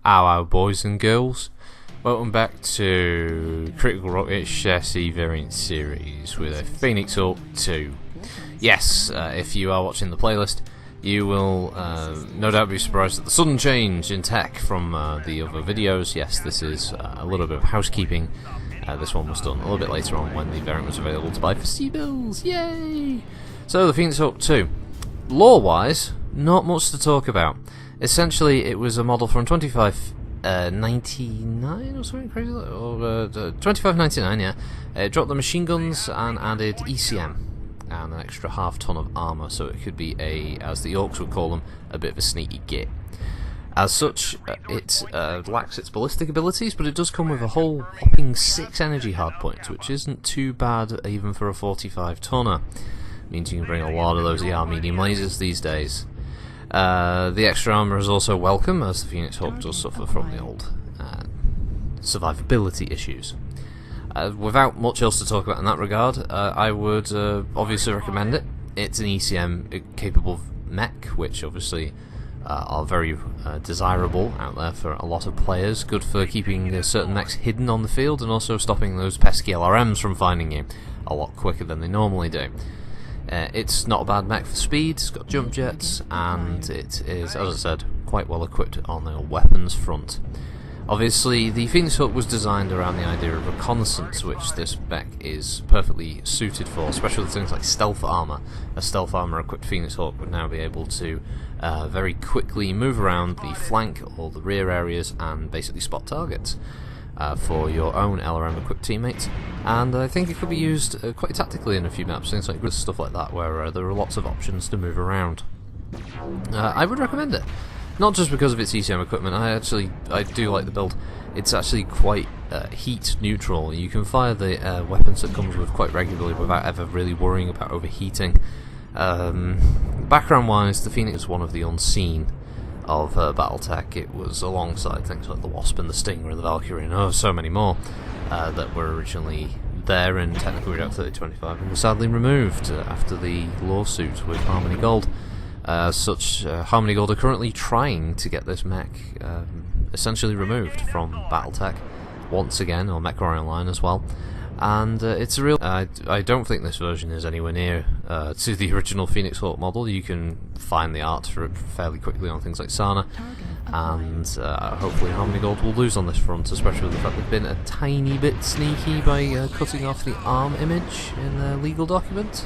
Our boys and girls, welcome back to Critical Rocket Chassis Variant Series with a Phoenix Hawk 2. Yes, if you are watching the playlist, you will no doubt be surprised at the sudden change in tech from the other videos. Yes, this is a little bit of housekeeping. This one was done a little bit later on when the variant was available to buy for C-bills. Yay! So, the Phoenix Hawk 2. Lore-wise, not much to talk about. Essentially, it was a model from 2599 or something crazy, or 2599, yeah. It dropped the machine guns and added ECM and an extra half-ton of armour, so it could be a, as the Orcs would call them, a bit of a sneaky git. As such, it lacks its ballistic abilities, but it does come with a whole whopping 6 energy hardpoints, which isn't too bad even for a 45-tonner. Means you can bring a lot of those ER medium lasers these days. The extra armour is also welcome, as the Phoenix Hawk does suffer from the old survivability issues. Without much else to talk about in that regard, I would obviously recommend it. It's an ECM-capable mech, which obviously are very desirable out there for a lot of players. Good for keeping certain mechs hidden on the field and also stopping those pesky LRMs from finding you a lot quicker than they normally do. It's not a bad mech for speed, it's got jump jets, and it is, as I said, quite well equipped on the weapons front. Obviously, the Phoenix Hawk was designed around the idea of reconnaissance, which this mech is perfectly suited for, especially with things like stealth armour. A stealth armour equipped Phoenix Hawk would now be able to very quickly move around the flank or the rear areas and basically spot targets for your own LRM equipped teammates, and I think it could be used quite tactically in a few maps, things like stuff like that, where there are lots of options to move around. I would recommend it, not just because of its ECM equipment. I do like the build. It's actually quite heat neutral. You can fire the weapons that comes with quite regularly without ever really worrying about overheating. Background wise, the Phoenix is one of the unseen of battletech. It was alongside things like the Wasp and the Stinger and the Valkyrie and so many more that were originally there in Technical Redact 3025 and were sadly removed after the lawsuit with Harmony Gold. Harmony Gold are currently trying to get this mech essentially removed from battletech once again, or MechWarrior Online as well. And it's a real... I don't think this version is anywhere near to the original Phoenix Hawk model. You can find the art for it fairly quickly on things like Sana, and hopefully Harmony Gold will lose on this front, especially with the fact they've been a tiny bit sneaky by cutting off the arm image in their legal document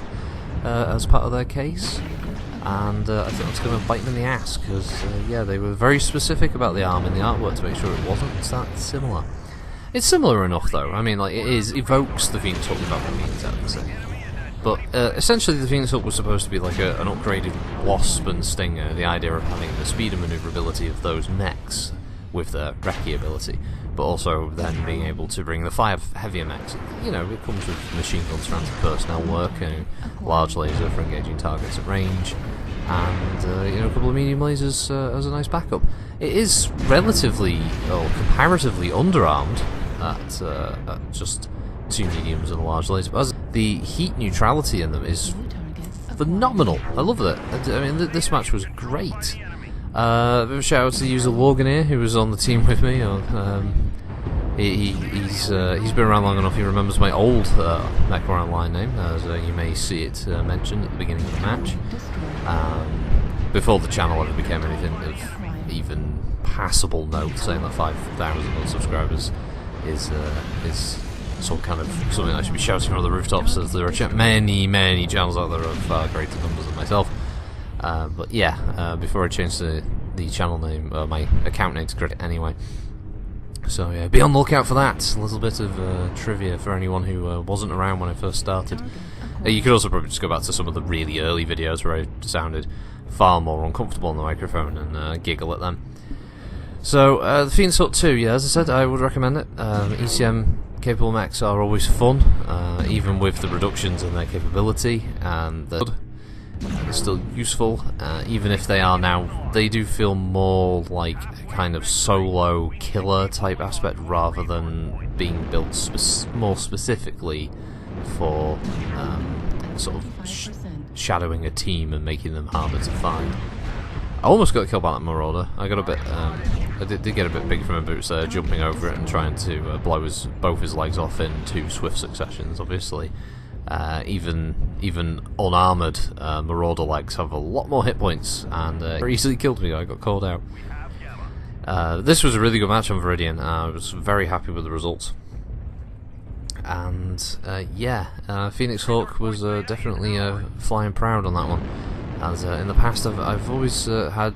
as part of their case. And I think that's going to bite them in the ass, because yeah, they were very specific about the arm in the artwork to make sure it wasn't that similar. It's similar enough, though. I mean, like, it evokes the Phoenix Hawk without being exactly. But essentially, the Phoenix Hawk was supposed to be like an upgraded Wasp and Stinger. The idea of having the speed and maneuverability of those mechs with their recce ability, but also then being able to bring the heavier mechs. You know, it comes with machine guns for anti-personnel work, and large laser for engaging targets at range, and you know, a couple of medium lasers as a nice backup. It is relatively, or comparatively, underarmed at just 2 mediums and a large laser, but the heat neutrality in them is phenomenal. I love it. I mean, this match was great. A bit of a shout out to the user Lorganeer, who was on the team with me. He's been around long enough. He remembers my old MechWarrior Online name, as you may see it mentioned at the beginning of the match. Before the channel ever became anything of even passable note, saying that 5,000 subscribers is some kind of something I should be shouting from the rooftops, as there are many channels out there of far greater numbers than myself. But yeah, before I changed the channel name, my account name to Critic anyway. So yeah, be on the lookout for that. A little bit of trivia for anyone who wasn't around when I first started. You could also probably just go back to some of the really early videos where I sounded far more uncomfortable on the microphone and giggle at them. So, the Phoenix Hawk 2, yeah, as I said, I would recommend it. ECM capable mechs are always fun, even with the reductions in their capability, and they're still useful, even if they are now, they do feel more like a kind of solo killer type aspect rather than being built more specifically for sort of shadowing a team and making them harder to find. almost got killed by that Marauder. I got a bit, I did get a bit big from my boots there, jumping over it and trying to blow both his legs off in 2 swift successions. Obviously, even unarmoured Marauder legs have a lot more hit points, and very easily killed me. I got called out. This was a really good match on Viridian. I was very happy with the results. And yeah, Phoenix Hawk was definitely flying proud on that one. As in the past, I've always had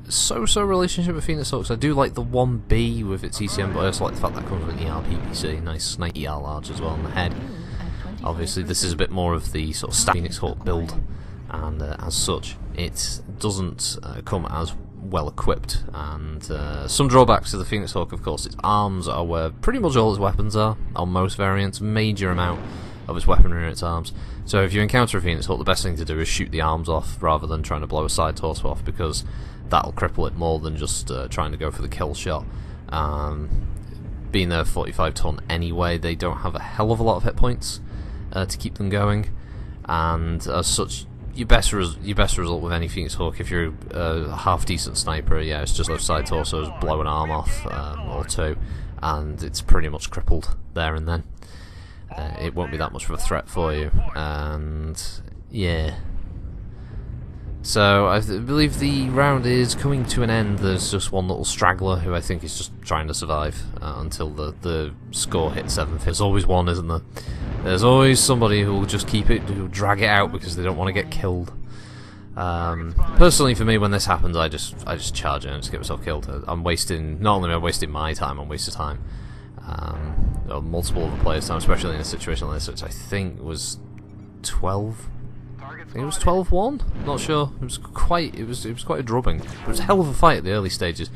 so-so relationship with Phoenix Hawks. I do like the 1B with its ECM, but I also like the fact that comes with an ER PPC, nice snake ER large as well on the head. Obviously, this is a bit more of the sort of Phoenix Hawk build, and as such, it doesn't come as well equipped. And some drawbacks to the Phoenix Hawk, of course, its arms are where pretty much all its weapons are on most variants. Major amount of its weaponry in its arms. So if you encounter a Phoenix Hawk, the best thing to do is shoot the arms off rather than trying to blow a side torso off, because that'll cripple it more than just trying to go for the kill shot. Being a 45 ton anyway, they don't have a hell of a lot of hit points to keep them going, and as such, your best result with any Phoenix Hawk, if you're a half decent sniper, yeah, it's just those side torsos, blow an arm off or 2, and it's pretty much crippled there and then. It won't be that much of a threat for you, and yeah. So I believe the round is coming to an end. There's just one little straggler who I think is just trying to survive until the score hits 750. There's always one, isn't there? There's always somebody who will just keep it, who'll drag it out because they don't want to get killed. Personally, for me, when this happens, I just charge it and just get myself killed. I'm wasting, not only am I wasting my time, I'm wasting time. Or multiple other players' time, especially in a situation like this, which I think was 12. I think it was 12-1. Not sure. It was quite a drubbing. It was a hell of a fight at the early stages.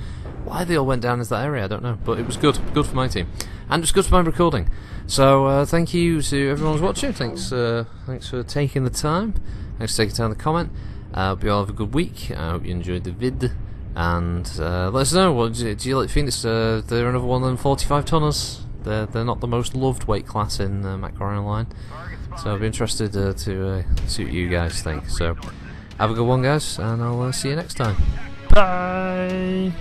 Why they all went down into that area, I don't know. But it was good for my team, and it was good for my recording. So thank you to everyone who's watching. Thanks for taking the time. Thanks for taking time to comment. Hope you all have a good week. I hope you enjoyed the vid. And let us know, what do you like Phoenix? They're another one of them 45 tonners. They're not the most loved weight class in MechWarrior Online. So I'll be interested to see what you guys think. So have a good one, guys, and I'll see you next time. Bye!